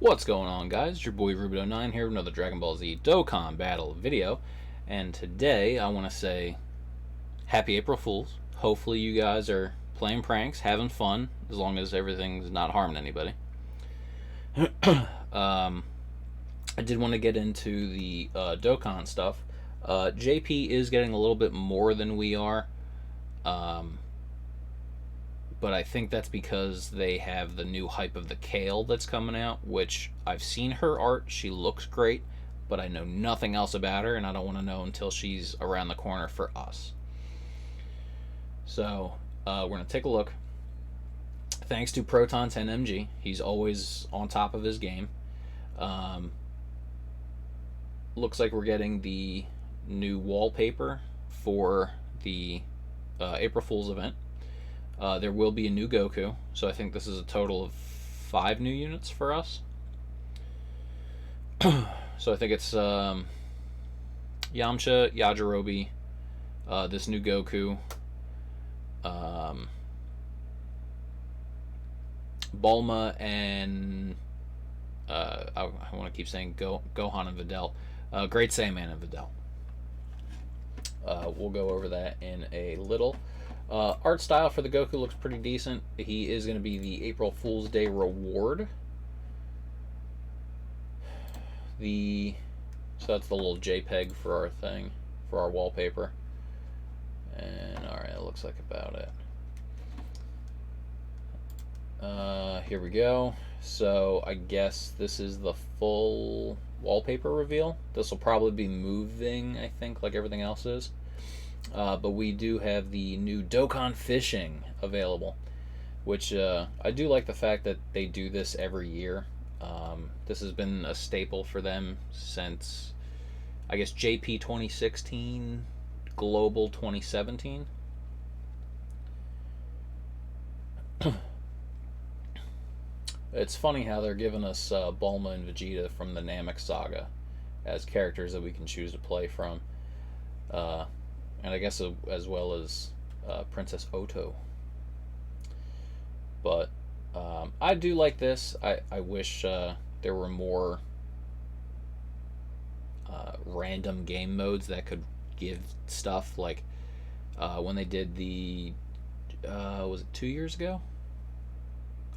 What's going on, guys? It's your boy Rubedo9 here with another Dragon Ball Z Dokkan Battle video. And today I want to say Happy April Fools. Hopefully you guys are playing pranks, having fun, as long as everything's not harming anybody. I did want to get into the Dokkan stuff. JP is getting a little bit more than we are. But I think that's because they have the new hype of the Kale that's coming out, which I've seen her art. She looks great, but I know nothing else about her, and I don't want to know until she's around the corner for us. So we're going to take a look. Thanks to Proton 10MG, he's always on top of his game. Looks like we're getting the new wallpaper for the April Fool's event. There will be a new Goku, so I think this is a total of 5 new units for us. So I think it's Yamcha, Yajirobe, this new Goku, Bulma, and I want to keep saying Gohan and Videl, Great Saiyaman and Videl. We'll go over that in a little. Art style for the Goku looks pretty decent. He is going to be the April Fool's Day reward. So that's the little JPEG for our thing, for our wallpaper. And alright, it looks like about it. Here we go. So I guess this is the full wallpaper reveal. This will probably be moving, I think, like everything else is. But we do have the new Dokkan Fishing available, which I do like the fact that they do this every year. This has been a staple for them since, I guess, JP 2016, Global 2017. It's funny how they're giving us Bulma and Vegeta from the Namek Saga as characters that we can choose to play from. And I guess as well as Princess Oto. But I do like this. I wish there were more random game modes that could give stuff. Like when they did the... was it 2 years ago?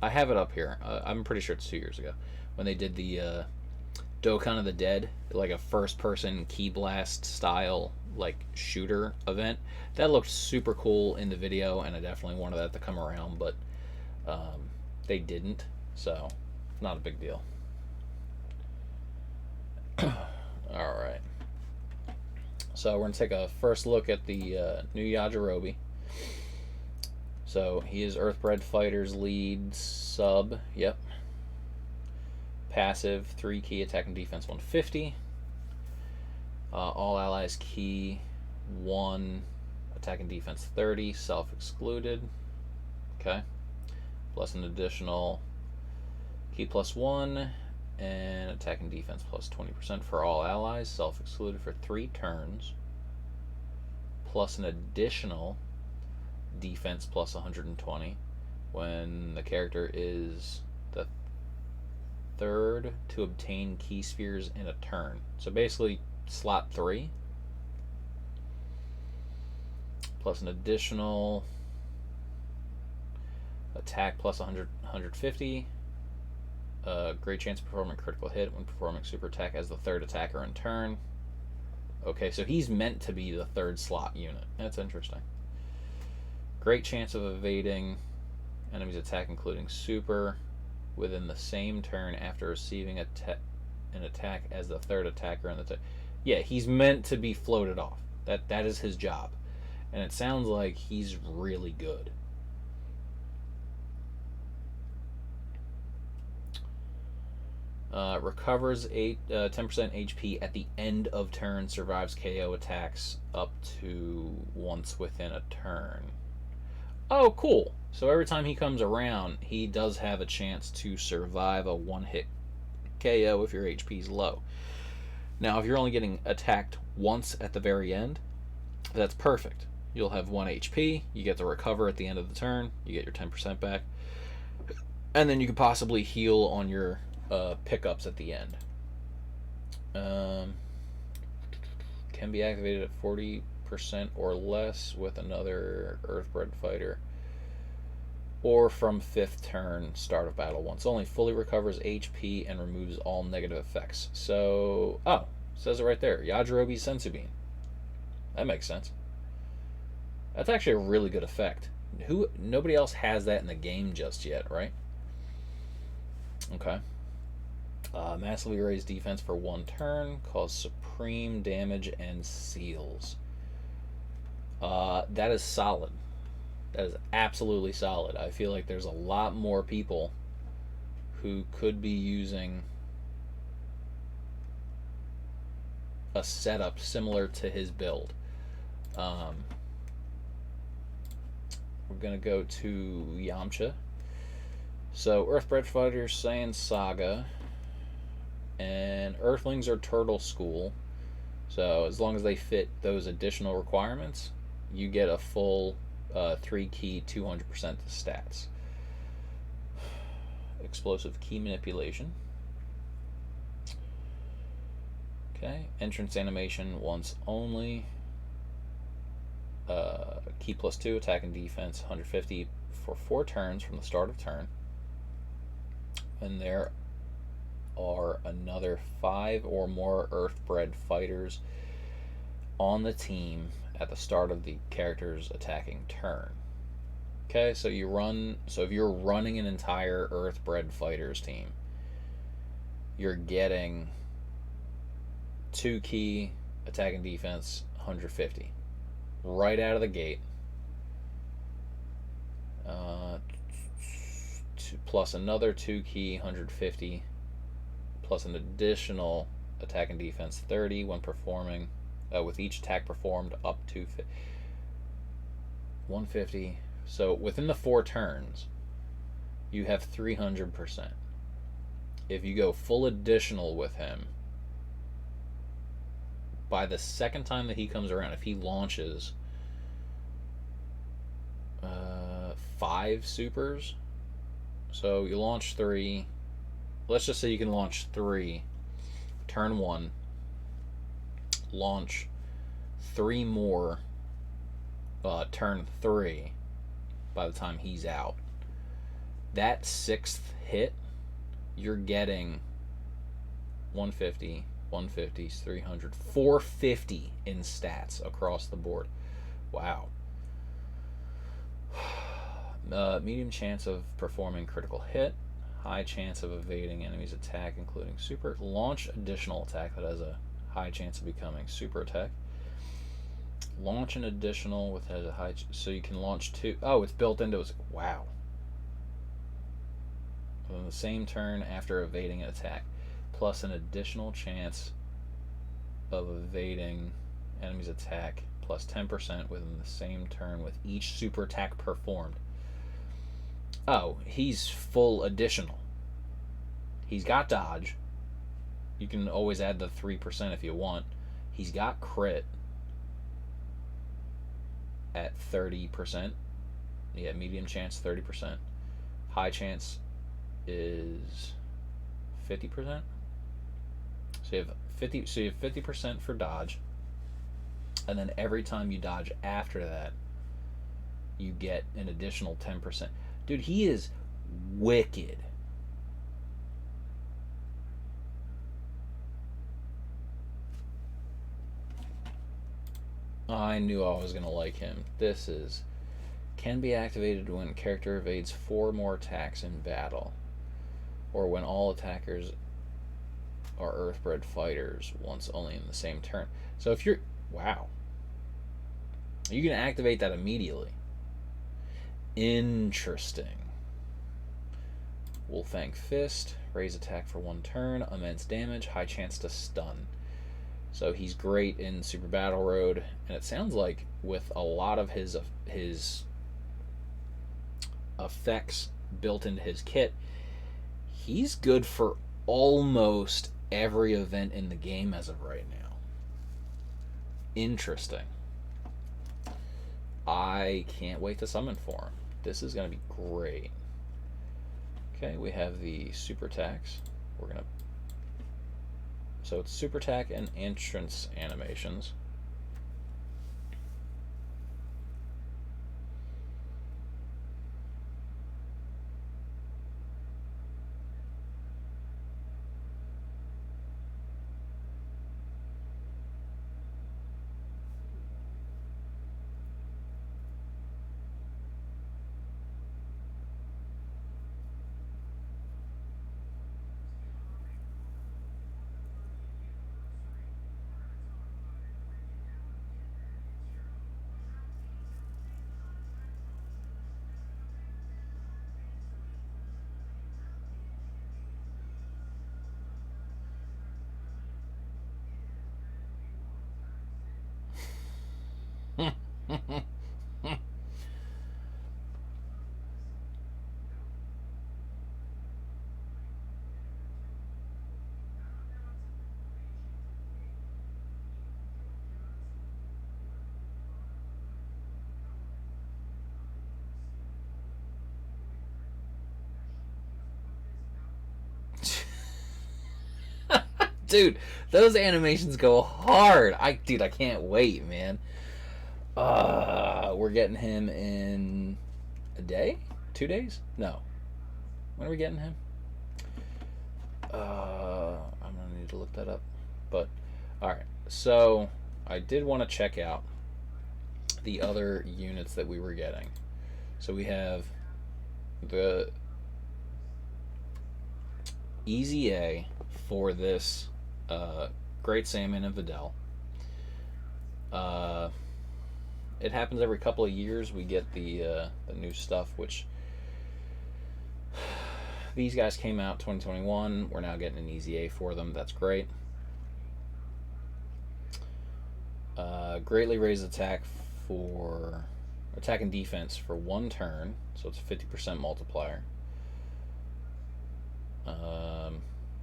I have it up here. I'm pretty sure it's 2 years ago. When they did the Dokkan of the Dead, like a first-person key blast style like shooter event. That looked super cool in the video, and I definitely wanted that to come around, but they didn't, so not a big deal. Alright, so we're going to take a first look at the new Yajirobe. So he is Earthbred Fighters lead sub, yep. Passive, 3 key, attack and defense 150. All allies key 1, attack and defense 30, self-excluded. Okay. Plus an additional key plus 1, and attack and defense plus 20% for all allies, self-excluded for 3 turns. Plus an additional defense plus 120 when the character is the third to obtain key spheres in a turn. So basically slot 3 plus an additional attack plus 150, great chance of performing a critical hit when performing super attack as the third attacker in turn. Okay, so he's meant to be the third slot unit. That's interesting. Great chance of evading enemy's attack including super within the same turn after receiving an attack as the third attacker in the yeah, he's meant to be floated off. That is his job. And it sounds like he's really good. Recovers 10% HP at the end of turn, survives KO attacks up to once within a turn. Oh, cool. So every time he comes around, he does have a chance to survive a one-hit KO if your HP is low. Now, if you're only getting attacked once at the very end, that's perfect. You'll have 1 HP, you get to recover at the end of the turn, you get your 10% back, and then you could possibly heal on your pickups at the end. Can be activated at 40% or less with another Earthbred fighter, or from 5th turn, start of battle once only. Fully recovers HP and removes all negative effects. So, oh, says it right there. Yajirobe Senzu That makes sense. That's actually a really good effect. Nobody else has that in the game just yet, right? Okay. Massively raise defense for 1 turn, cause supreme damage and seals. That is solid. That is absolutely solid. I feel like there's a lot more people who could be using a setup similar to his build. We're going to go to Yamcha. So, Earthbred Fighters, Saiyan Saga, and Earthlings are Turtle School. So, as long as they fit those additional requirements, you get a full 3-key 200% stats. Explosive key manipulation. Okay, entrance animation once only. Key +2, attack and defense 150 for 4 turns from the start of turn. And there are another 5 or more Earthbred fighters on the team at the start of the character's attacking turn. Okay, so if you're running an entire Earthbred fighters team, you're getting 2-key attack and defense 150 right out of the gate, plus another 2-key 150, plus an additional attack and defense 30 when performing, with each attack performed up to 150. So within the 4 turns, you have 300%. If you go full additional with him, by the second time that he comes around, if he launches 5 supers, so you launch 3, let's just say you can launch 3 turn 1, launch 3 more turn 3 by the time he's out. That 6th hit, you're getting 150, 300, 450 in stats across the board. Wow. Medium chance of performing critical hit, high chance of evading enemy's attack, including super. Launch additional attack that has a high chance of becoming super attack. Launch an additional with has a high, so you can launch 2. Oh, it's built into it. Wow. On the same turn after evading an attack, plus an additional chance of evading enemy's attack, plus 10% within the same turn with each super attack performed. Oh, he's full additional. He's got dodge. You can always add the 3% if you want. He's got crit at 30%. Yeah, medium chance 30%. High chance is 50%. So you have 50% for dodge, and then every time you dodge after that, you get an additional 10%. Dude, he is wicked. I knew I was gonna like him. This is can be activated when character evades 4 more attacks in battle, or when all attackers are Earthbred fighters once only in the same turn. So if you're wow, you can activate that immediately. Interesting. Wolfang Fist, raise attack for 1 turn, immense damage, high chance to stun. So he's great in Super Battle Road, and it sounds like with a lot of his effects built into his kit, he's good for almost every event in the game as of right now. Interesting. I can't wait to summon for him. This is going to be great. Okay, we have the super attacks. we're gonna. So it's super attack and entrance animations. Dude, those animations go hard. Dude, I can't wait, man. We're getting him in a day? 2 days? No. When are we getting him? I'm gonna need to look that up. But, alright. So, I did want to check out the other units that we were getting. So we have the EZA for this Great Salmon and Videl. It happens every couple of years. We get the new stuff, which these guys came out 2021. We're now getting an EZA for them. That's great. Greatly raised attack and defense for 1 turn, so it's a 50% multiplier.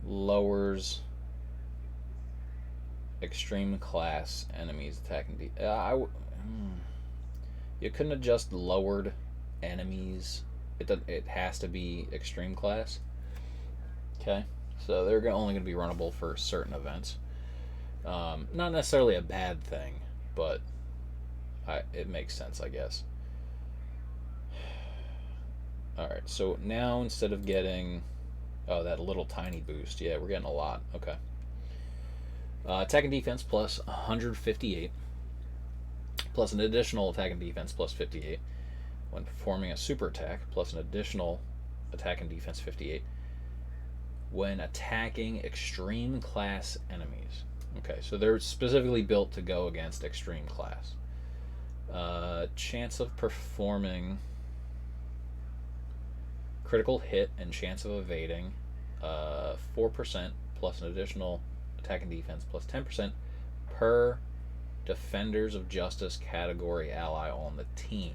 Lowers extreme class enemies attack and defense. You couldn't have just lowered enemies. It has to be extreme class. Okay, so they're only going to be runnable for certain events. Not necessarily a bad thing, but it makes sense, I guess. Alright, so now instead of getting that little tiny boost, yeah, we're getting a lot. Okay. Attack and defense plus 158, plus an additional attack and defense plus 58 when performing a super attack, plus an additional attack and defense 58 when attacking extreme class enemies. Okay, so they're specifically built to go against extreme class. Chance of performing critical hit and chance of evading 4% plus an additional attack and defense plus 10% per Defenders of Justice category ally on the team.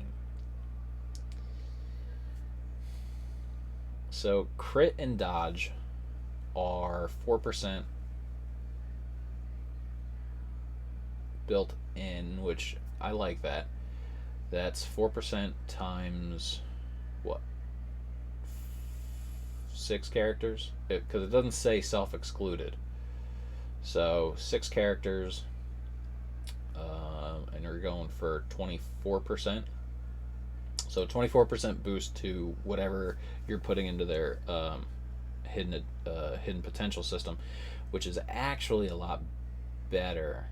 So crit and dodge are 4% built in, which I like that. That's 4% times what? 6 characters? Because it doesn't say self-excluded. So 6 characters, and you're going for 24%. So 24% boost to whatever you're putting into their hidden potential system, which is actually a lot better.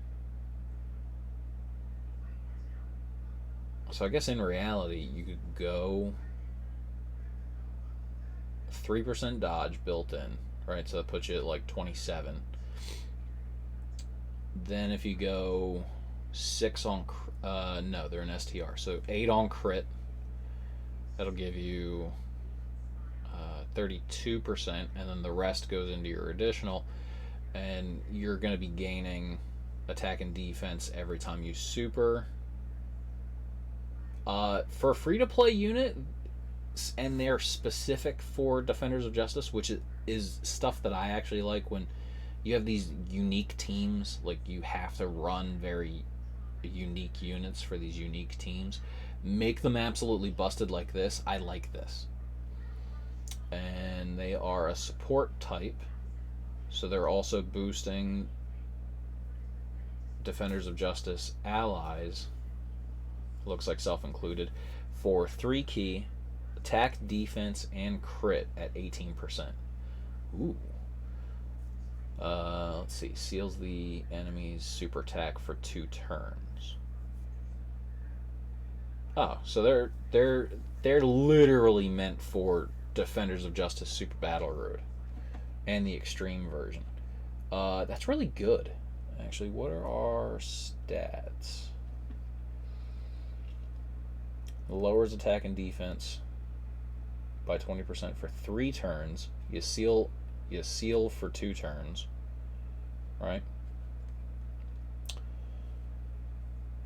So I guess in reality, you could go 3% dodge built in, right? So that puts you at like 27. Then if you go 6 on, no, they're an STR. So 8 on crit, that'll give you 32%, and then the rest goes into your additional, and you're going to be gaining attack and defense every time you super. For a free-to-play unit, and they're specific for Defenders of Justice, which is stuff that I actually like. When you have these unique teams, like you have to run very unique units for these unique teams, make them absolutely busted like this. I like this. And they are a support type, So they're also boosting Defenders of Justice allies, looks like self-included, for 3 key, attack, defense, and crit at 18%. Ooh. Let's see. Seals the enemy's super attack for 2 turns. Oh, so they're literally meant for Defenders of Justice Super Battle Road and the extreme version. That's really good. Actually, what are our stats? Lowers attack and defense by 20% for 3 turns. You seal for 2 turns, right?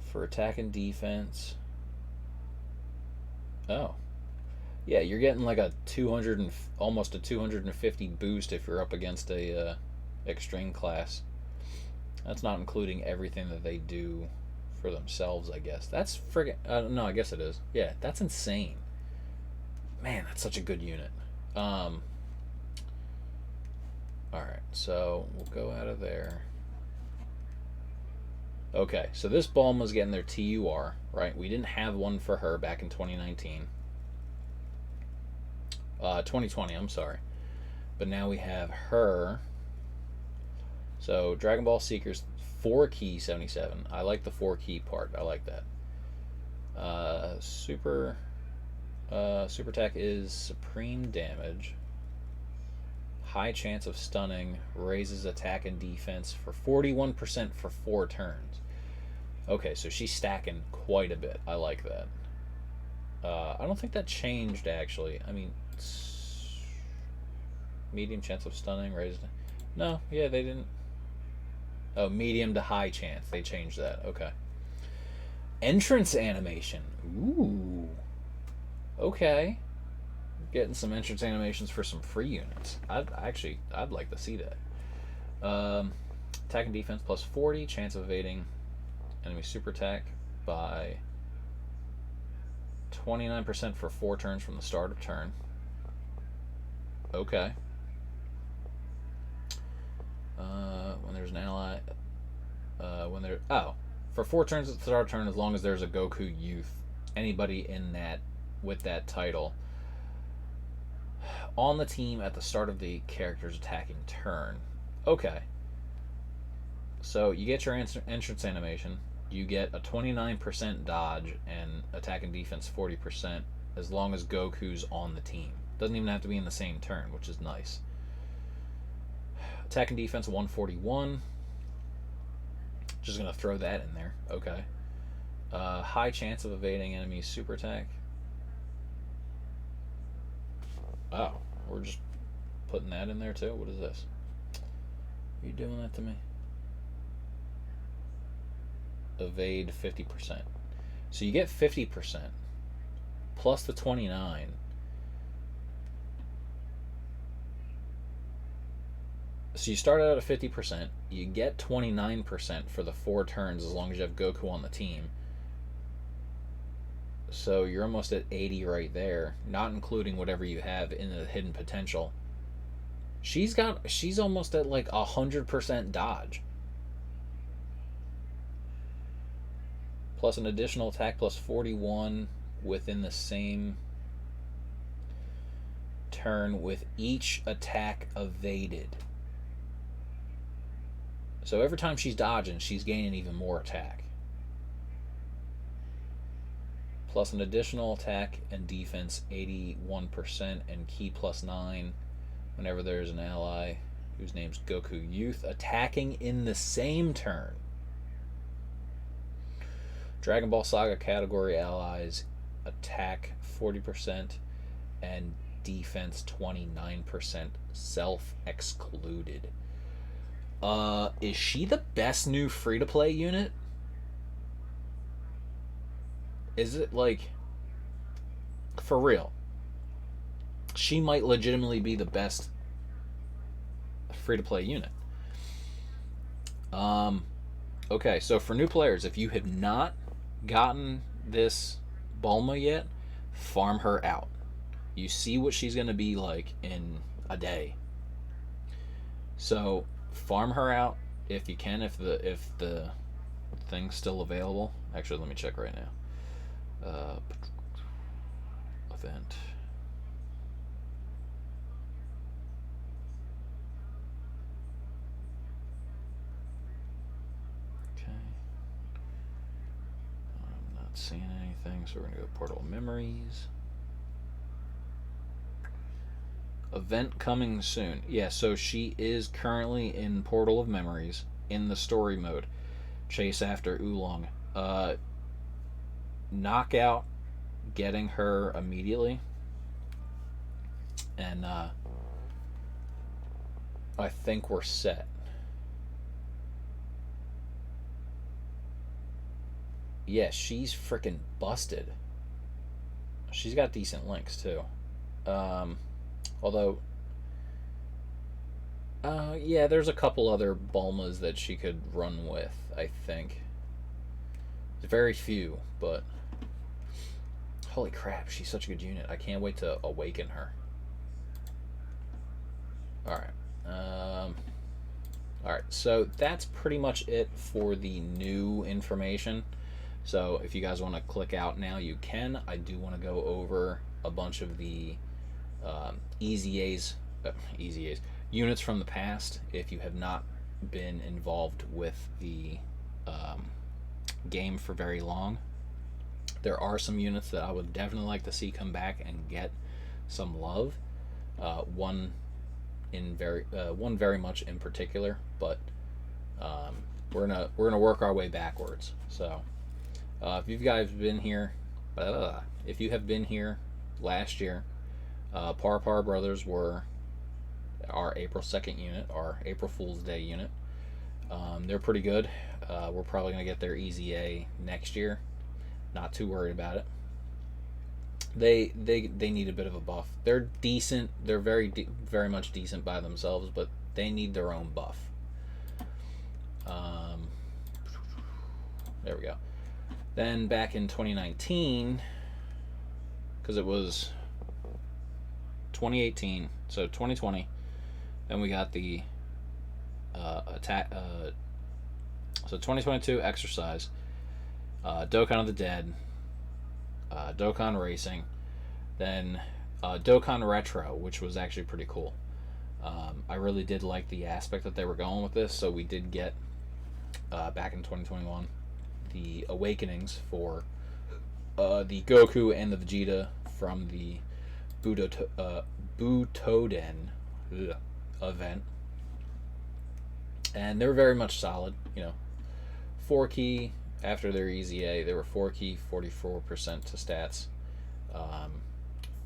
For attack and defense. Oh. Yeah, you're getting like a 200 and almost a 250 boost if you're up against a extreme class. That's not including everything that they do for themselves, I guess. That's friggin' no, I guess it is. Yeah, that's insane. Man, that's such a good unit. Alright, so we'll go out of there. Okay, so this Bulma's getting their TUR, right? We didn't have one for her back in 2019. 2020, I'm sorry. But now we have her. So Dragon Ball Seekers 4 key 77. I like the 4 key part. I like that. Super attack is supreme damage. High chance of stunning. Raises attack and defense for 41% for 4 turns. Okay, so she's stacking quite a bit. I like that. I don't think that changed actually. I mean, medium chance of stunning. Raised. No, yeah, they didn't. Oh, medium to high chance. They changed that. Okay. Entrance animation. Ooh. Okay. Getting some entrance animations for some free units. I'd like to see that. Attack and defense plus 40. Chance of evading enemy super attack by 29% for 4 turns from the start of turn. Okay. When there's an ally, for 4 turns at the start of turn, as long as there's a Goku youth, anybody in that with that title on the team at the start of the character's attacking turn. Okay. So you get your entrance animation. You get a 29% dodge and attack and defense 40% as long as Goku's on the team. Doesn't even have to be in the same turn, which is nice. Attack and defense 141. Just gonna throw that in there. Okay. High chance of evading enemy super attack. Oh, we're just putting that in there too? What is this? Are you doing that to me? Evade 50%. So you get 50% plus the 29. So you start out at 50%, you get 29% for the 4 turns as long as you have Goku on the team. So you're almost at 80 right there, not including whatever you have in the hidden potential. She's almost at like 100% dodge. Plus an additional attack plus 41 within the same turn with each attack evaded. So every time she's dodging, she's gaining even more attack. Plus an additional attack and defense 81% and key plus 9 whenever there's an ally whose name's Goku Youth attacking in the same turn. Dragon Ball Saga category allies attack 40% and defense 29% self-excluded. Is she the best new free-to-play unit? Is it like, for real? She might legitimately be the best free-to-play unit. Okay, so for new players, if you have not gotten this Bulma yet, farm her out. You see what she's going to be like in a day. So farm her out if you can, if the thing's still available. Actually, let me check right now. Event. Okay. I'm not seeing anything, so we're gonna go Portal Memories. Event coming soon. Yeah, so she is currently in Portal of Memories in the story mode. Chase after Oolong. Knockout, getting her immediately. And I think we're set. Yeah, she's freaking busted. She's got decent links too. Although, yeah, there's a couple other Bulmas that she could run with, I think. Very few, but holy crap, she's such a good unit. I can't wait to awaken her. Alright. Alright, so that's pretty much it for the new information. So if you guys want to click out now, you can. I do want to go over a bunch of the EZAs, units from the past. If you have not been involved with the game for very long, there are some units that I would definitely like to see come back and get some love. One very much in particular, but we're gonna work our way backwards. So if you guys been here, if you have been here last year, Par Brothers were our April 2nd unit, our April Fool's Day unit. They're pretty good. We're probably going to get their EZA next year. Not too worried about it. They need a bit of a buff. They're decent. They're very much decent by themselves, but they need their own buff. There we go. Then back in 2019, because it was 2018, so 2020, then we got the attack. So 2022 Exercise, Dokkan of the Dead, Dokkan Racing, then Dokkan Retro, which was actually pretty cool. I really did like the aspect that they were going with this, so we did get back in 2021 the awakenings for the Goku and the Vegeta from the Butoden event, and they were very much solid. 4 key after their EZA. They were 4 key, 44% to stats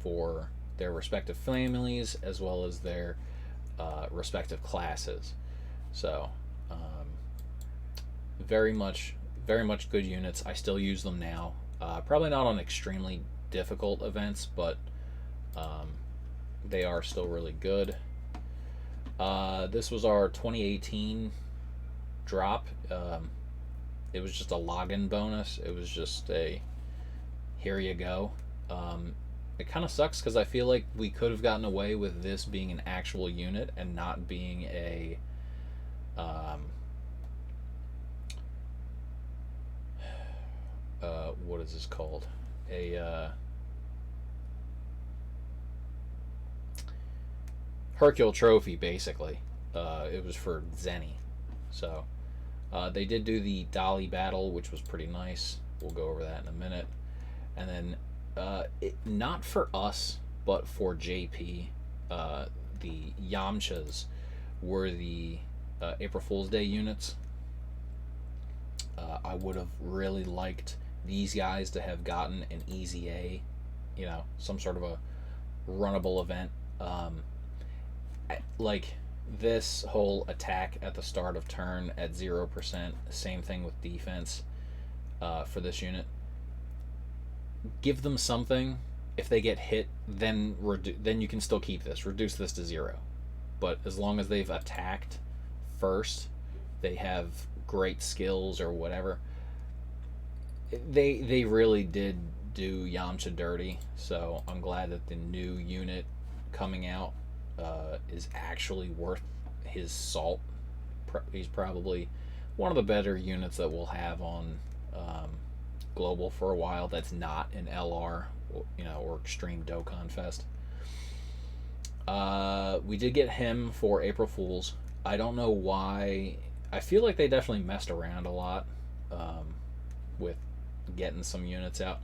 for their respective families as well as their respective classes. So very much good units. I still use them now. Probably not on extremely difficult events, but they are still really good. This was our 2018 drop. It was just a login bonus. It was just a here you go. It kind of sucks because I feel like we could have gotten away with this being an actual unit and not being a what is this called? A Hercule trophy, basically. It was for Zenny. So they did do the Dolly battle, which was pretty nice. We'll go over that in a minute. And then not for us, but for JP, the Yamchas were the April Fool's Day units. I would have really liked these guys to have gotten an EZA, some sort of a runnable event. Like this whole attack at the start of turn at 0%, same thing with defense for this unit. Give them something. If they get hit, then you can still keep this. Reduce this to 0. But as long as they've attacked first, they have great skills or whatever. They really did do Yamcha dirty. So I'm glad that the new unit coming out is actually worth his salt. he's probably one of the better units that we'll have on Global for a while. That's not an LR, or Extreme Dokkan Fest. We did get him for April Fools. I don't know why. I feel like they definitely messed around a lot with getting some units out.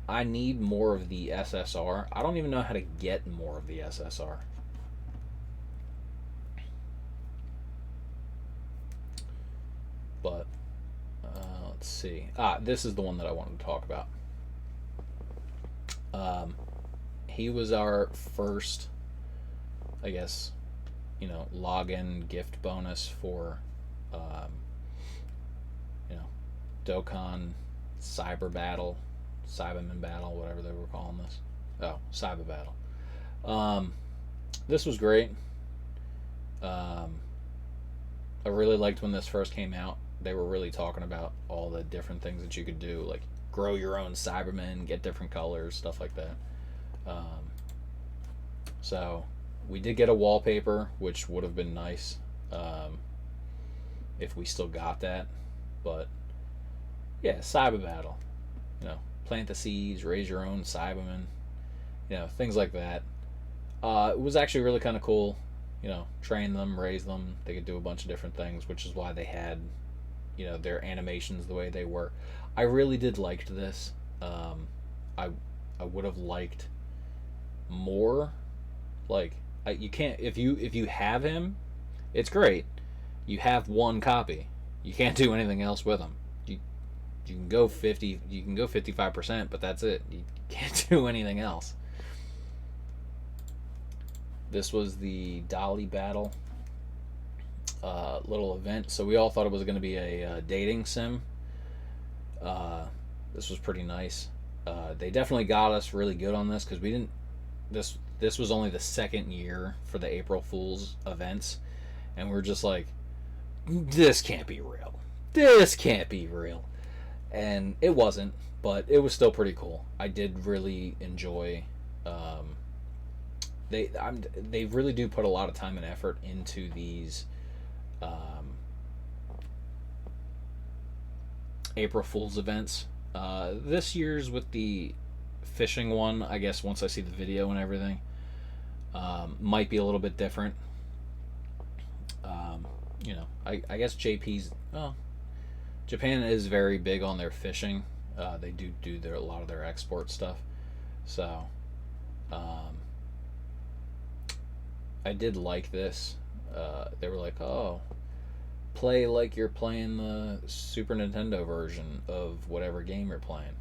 I need more of the SSR. I don't even know how to get more of the SSR. But let's see. This is the one that I wanted to talk about. He was our first, I guess, login gift bonus for, Dokkan Cyberman Battle, whatever they were calling this. Oh, Cyber Battle. This was great. I really liked when this first came out. They were really talking about all the different things that you could do, like grow your own Cybermen, get different colors, stuff like that. So we did get a wallpaper, which would have been nice if we still got that. But yeah, Cyber Battle. Plant the seeds, raise your own Cybermen, things like that. It was actually really kind of cool. Train them, raise them. They could do a bunch of different things, which is why they had, their animations the way they were. I really did like this. I would have liked more. Like, you can't, if you have him, it's great. You have one copy. You can't do anything else with him. You can go 50. You can go 55%, but that's it. You can't do anything else. This was the Dolly Battle little event. So we all thought it was going to be a dating sim. This was pretty nice. They definitely got us really good on this because we didn't. This was only the second year for the April Fools events, and we're just like, this can't be real. This can't be real. And it wasn't, but it was still pretty cool. I did really enjoy. They really do put a lot of time and effort into these April Fools events. This year's with the fishing one, I guess once I see the video and everything, might be a little bit different. I guess Japan is very big on their fishing. They do a lot of their export stuff. So I did like this. They were like, oh, play like you're playing the Super Nintendo version of whatever game you're playing.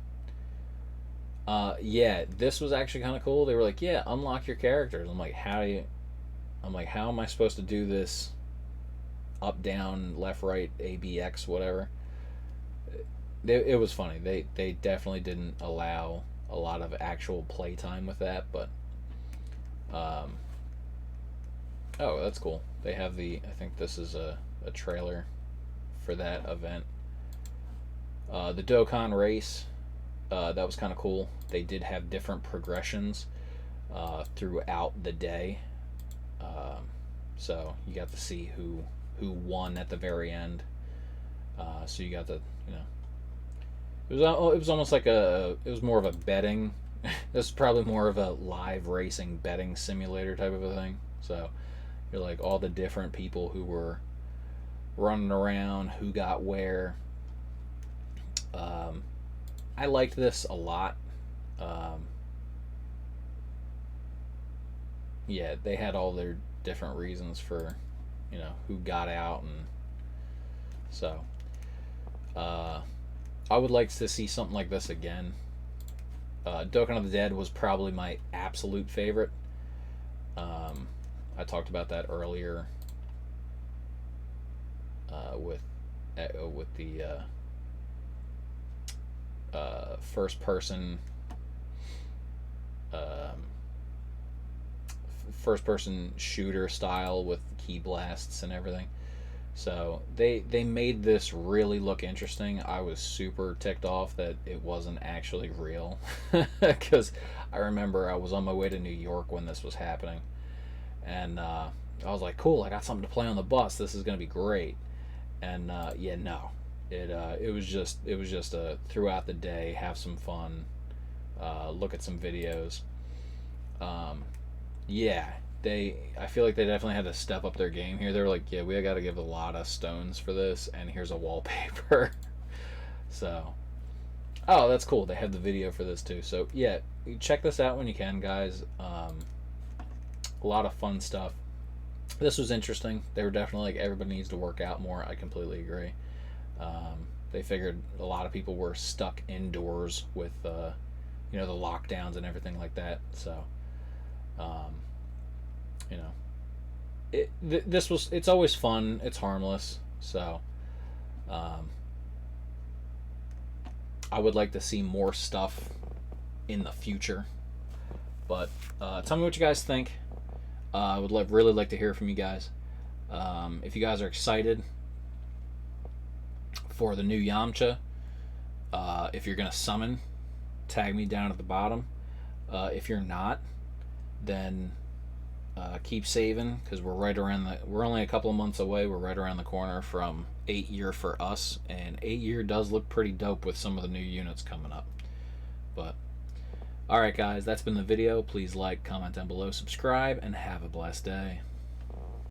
Yeah, this was actually kind of cool. They were like, yeah, unlock your characters. I'm like, how am I supposed to do this? Up, down, left, right, A, B, X, whatever. It was funny. They definitely didn't allow a lot of actual playtime with that, but oh, that's cool. They have I think this is a trailer for that event. The Dokkan race, that was kind of cool. They did have different progressions throughout the day, so you got to see who won at the very end. So you got to, it was almost like it was more of a betting. This is probably more of a live racing betting simulator type of a thing. So you're like all the different people who were running around, who got where. I liked this a lot. Yeah, they had all their different reasons for, who got out, and so I would like to see something like this again. Dokkan of the Dead was probably my absolute favorite. I talked about that earlier with the first person shooter style with key blasts and everything. So they made this really look interesting. I was super ticked off that it wasn't actually real, because I remember I was on my way to New York when this was happening, and I was like, cool, I got something to play on the bus. This is gonna be great. And yeah, no, it was just a throughout the day, have some fun, look at some videos. Yeah, I feel like they definitely had to step up their game here. They were like, yeah, we got to give a lot of stones for this, and here's a wallpaper. So, oh, that's cool. They have the video for this too. So yeah, check this out when you can, guys. A lot of fun stuff. This was interesting. They were definitely like, everybody needs to work out more. I completely agree. They figured a lot of people were stuck indoors with the lockdowns and everything like that. So you know, it's always fun. It's harmless. So I would like to see more stuff in the future. But tell me what you guys think. I would really like to hear from you guys. If you guys are excited for the new Yamcha, if you're gonna summon, tag me down at the bottom. If you're not, then keep saving, because we're only a couple of months away. We're right around the corner from 8-year for us, and 8-year does look pretty dope with some of the new units coming up. But alright guys, that's been the video. Please like, comment down below, subscribe, and have a blessed day.